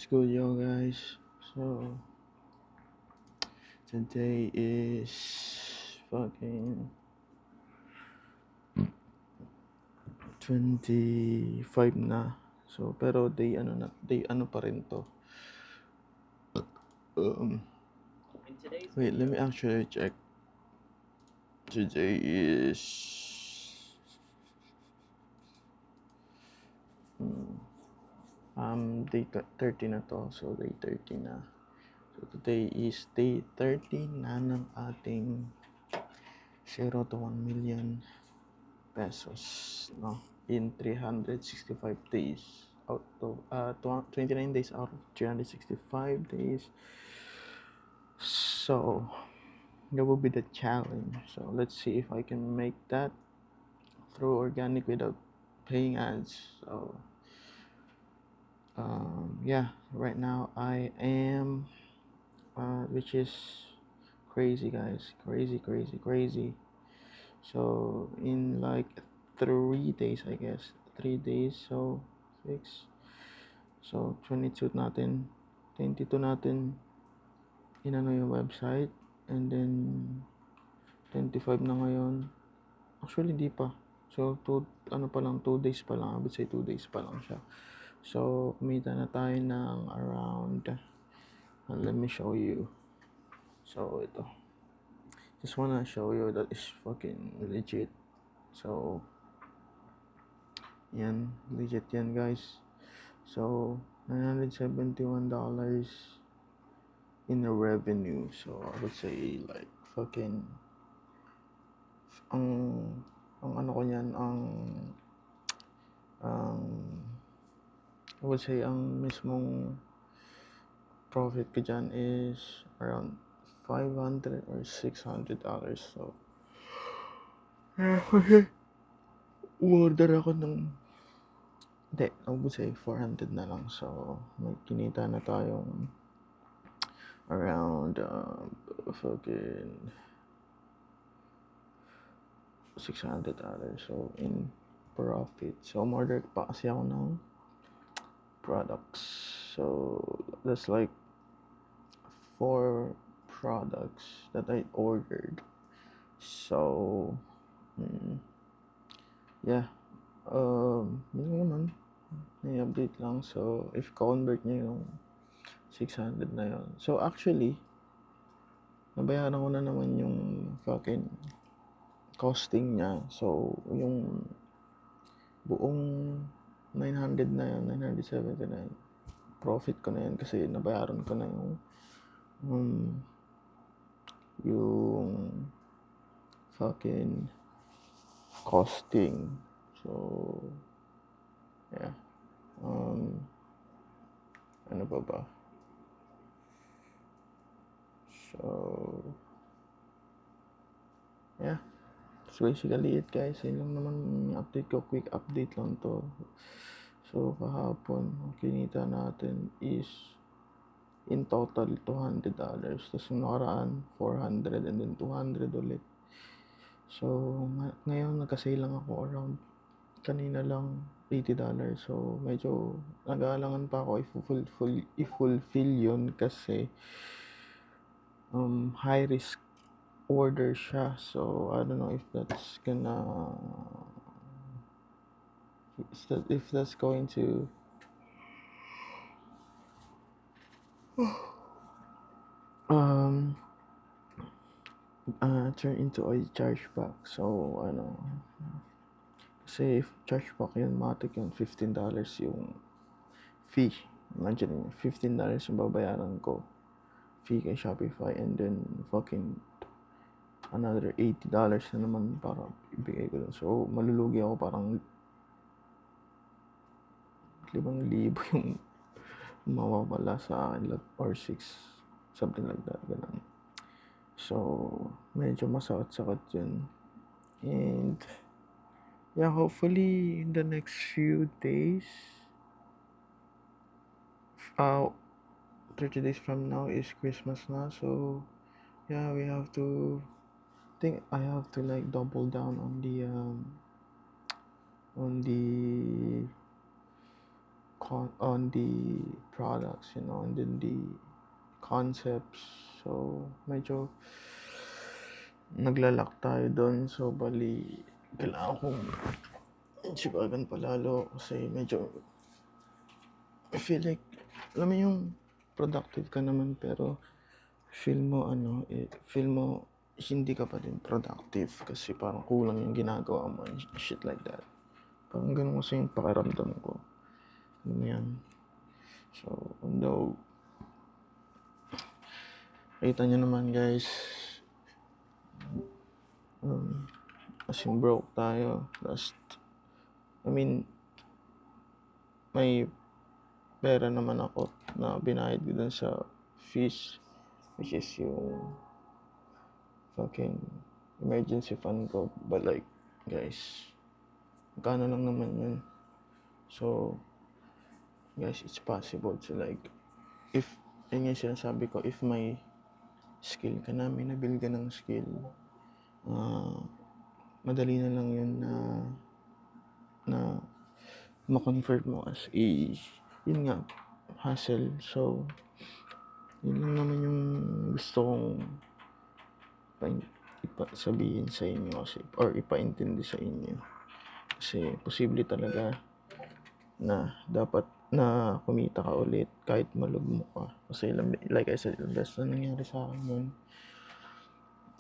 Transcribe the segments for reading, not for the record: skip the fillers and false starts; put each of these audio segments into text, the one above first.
good, yo, guys? So, today is fucking 25 na. So, pero day ano pa rin to. Wait, let me actually check. Today is day 30 na to. So, day 30 na. So, today is day 30 na ng ating 0 to 1 million pesos, no? In 365 days out of 29 days out of 365 days. So that will be the challenge. So let's see if I can make that through organic without paying ads. So yeah, right now I am which is crazy, guys. Crazy. So in like 3 days, I guess 3 days, so 6, so 22 natin, 22 natin inano yung website, and then 25 na ngayon. Actually hindi pa, so 2 days pa lang. I would say 2 days pa lang siya. So kumita na tayo ng around, let me show you. So ito, just wanna show you that is fucking legit. So yan, legit yan, guys. So $971 in revenue. So I would say like fucking ang ano ko niyan, I would say ang mismong profit ko dyan is around $500 or $600. So order ako ng I would say 400 na lang. So may kinita na tayong around fucking $600. So in profit. So umorder pa kasi ako ng products. So that's like 4 products that I ordered. So yeah, yun naman, may update lang. So if convert niya yung 600 na yun, so actually nabayaran ko na naman yung fucking costing niya. So yung buong 900 na yun, 979, profit ko na yun kasi nabayaran ko na yung fucking costing. So yeah, ano ba? So yeah, that's basically it, guys. Yun lang naman yung update ko, quick update lang to. So kahapon ang kinita natin is in total $200. Tapos yung nakaraan 400 and then 200 ulit. So ngayon nagka-sale lang ako around, kanina lang $80. So medyo nag-aalangan pa ako i-fulfill yun kasi high risk order siya. So I don't know if that's going to turn into a chargeback. So kasi if chargeback yun, matik yun, $15 yung fee. Imagine, $15 yung babayaran ko fee kay Shopify, and then fucking another $80 na naman para ibigay ko dun. So malulugi ako, parang 5,000 yung mawawala sa akin, or 6, something like that, ganun. So medyo masakit yun. And yeah, hopefully in the next few days, 30 days from now is Christmas na. So yeah, we have to I have to like double down on the on the products, and then the concepts. So medyo naglalak tayo doon. So bali kailangan kong sipagan palalo kasi medyo I feel like alam mo yung productive ka naman pero feel mo hindi ka pa din productive kasi parang kulang yung ginagawa mo and shit like that. Parang ganun kasi yung pakiramdam ko. Alam mo yan? So, although kita nyo naman guys, as in broke tayo. May pera naman ako na binayad ko dun sa fees, which is yung fucking emergency fund ko. But like, guys, magkano lang naman yun. So, guys, it's possible to like, if, yun yung sinasabi ko, if may skill ka na, may nabil ka ng skill, madali na lang yun na ma-convert mo as yun nga, hustle. So, yun lang naman yung gusto kong sabihin sa inyo kasi, or ipaintindi sa inyo. Kasi, posible talaga na dapat na kumita ka ulit kahit malugmo ka. Kasi, like I said, ilang beses na nangyari sa akin yun.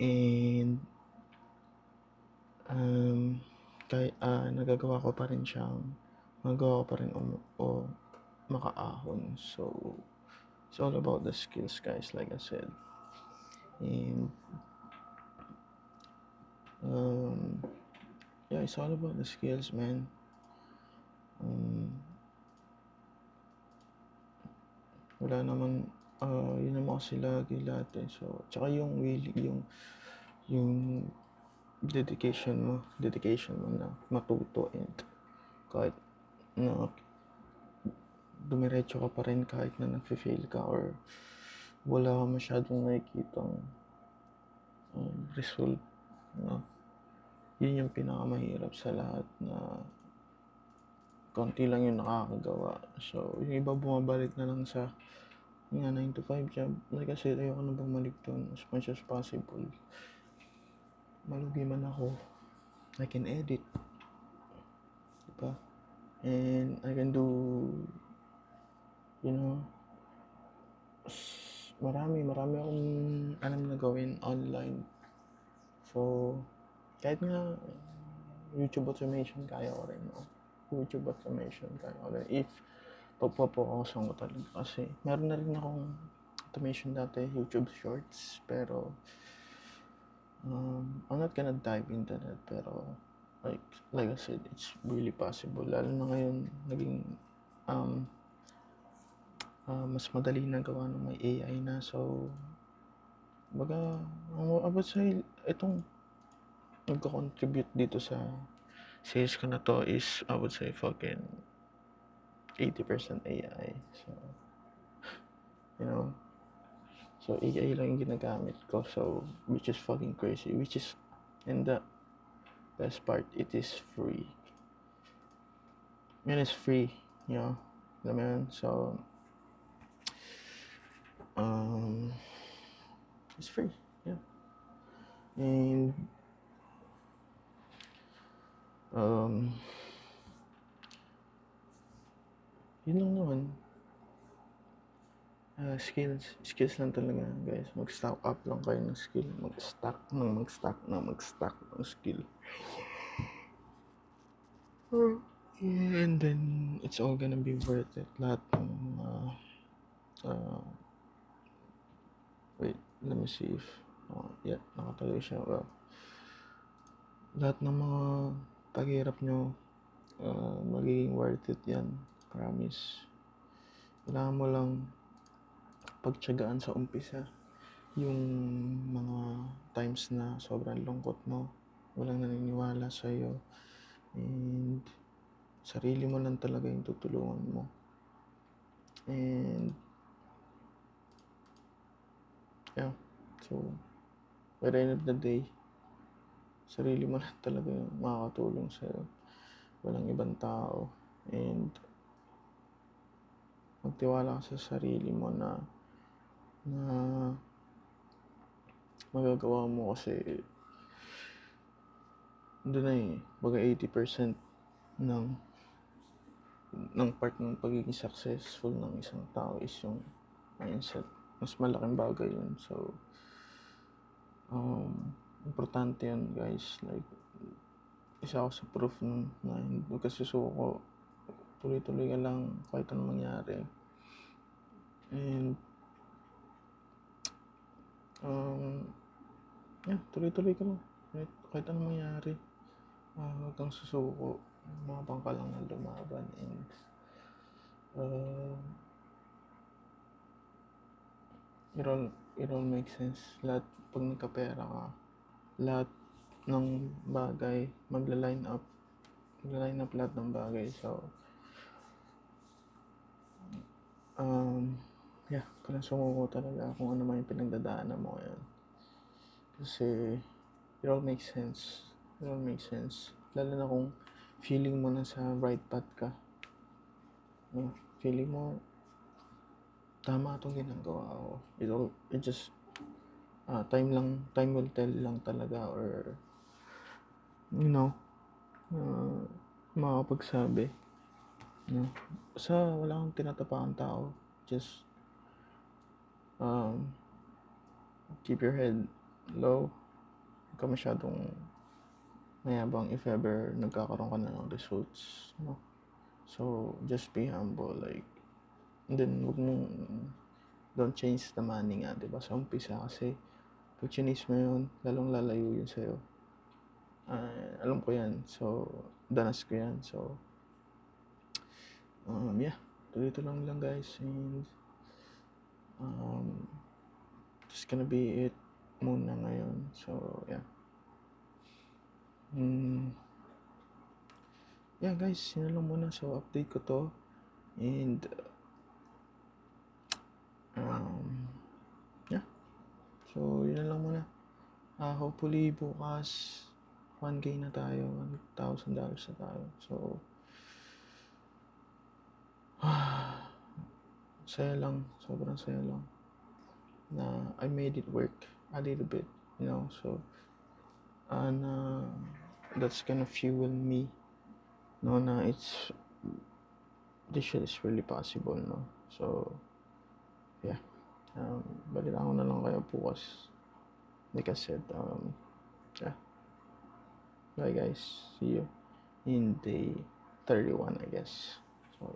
And, kahit nagagawa ko pa rin makaahon. So, it's all about the skills, guys, like I said. And, yeah, it's all about the skills, man. Wala naman, yun naman kasi lagi lahat eh. So, tsaka yung dedication mo na matuto and kahit na dumiretso ka pa rin kahit na nag-fail ka or wala ka masyadong nakikitang result, yun yung pinakamahirap sa lahat na konti lang yung nakakagawa. So, yung iba bumabalik na lang sa 9 to 5 job. Like I said, ayoko na bumalik doon as much as possible. Malugi man ako, I can edit, diba? And I can do, marami akong alam na gawin online. So, kahit nga YouTube automation kaya ko rin, if pagpapokusan ko talaga. Kasi meron na rin akong automation dati, YouTube Shorts, pero I'm not gonna dive into that. Pero like I said, it's really possible. Lalo na ngayon naging mas madali na gawa ng may AI na. So, baga, I would say, itong nagko-contribute dito sa sales ko na to is, I would say, fucking 80% AI. So, so AI lang yung ginagamit ko. So, which is fucking crazy. And the best part, it is free. And it's free, alam mo yun? So, it's free, yeah. And, yun lang naman. Skills lang talaga, guys. Mag-stock up lang kayo ng skill. Mag-stack ng skill. And then, it's all gonna be worth it. Lahat ng wait, let me see if yeah, nakatayo siya. Well, lahat ng mga paghirap nyo magiging worth it yan. Promise. Kailangan mo lang pagtiyagaan sa umpisa yung mga times na sobrang lungkot mo, walang naniniwala sa'yo, and sarili mo lang talaga yung tutulungan mo. And yeah, so by the end of the day, sarili mo lang talaga yung makakatulong sa'yo, walang ibang tao. And magtiwala ka sa sarili mo na magagawa mo, kasi doon na baga 80% ng part ng pagiging successful ng isang tao is yung mindset. Mas malaking bagay yun. So importante yun, guys. Like, isa ako sa proof na huwag ka susuko, tuloy-tuloy ka lang kahit anong mangyari. And tuloy-tuloy ka lang kahit anong mangyari. Huwag kang susuko, mabang ka lang na lumaban. And it all makes sense. Lahat, pag nagkapera ka, lahat ng bagay magla-line up lahat ng bagay. So kailangan sumuko talaga kung ano man yung pinagdadaanan mo ngayon, kasi it all makes sense. Lalo na kung feeling mo na sa right path ka, feeling mo tama itong ginagawa ko. It just time will tell lang talaga, or makakapagsabi. Basta wala kang tinatapakang tao. Just keep your head low. Huwag ka masyadong mayabang if ever nagkakaroon ka na ng results, So just be humble, like, and then don't change the money nga, diba, sa umpisa, kasi pag chinis mo yun, lalong lalayo yun sa'yo. Alam ko yan, so danas ko yan. So tuloy-tuloy lang, guys, and just gonna be it muna ngayon. So guys, yun lang muna. So update ko to, and so yun lang muna. Hopefully bukas 1K na tayo, $1,000 na tayo. So saya lang, sobrang saya lang na I made it work a little bit, so that's gonna fuel me, na this shit is really possible, so balita ko na lang kayo bukas, like I said. Bye, guys, see you in day 31, I guess. So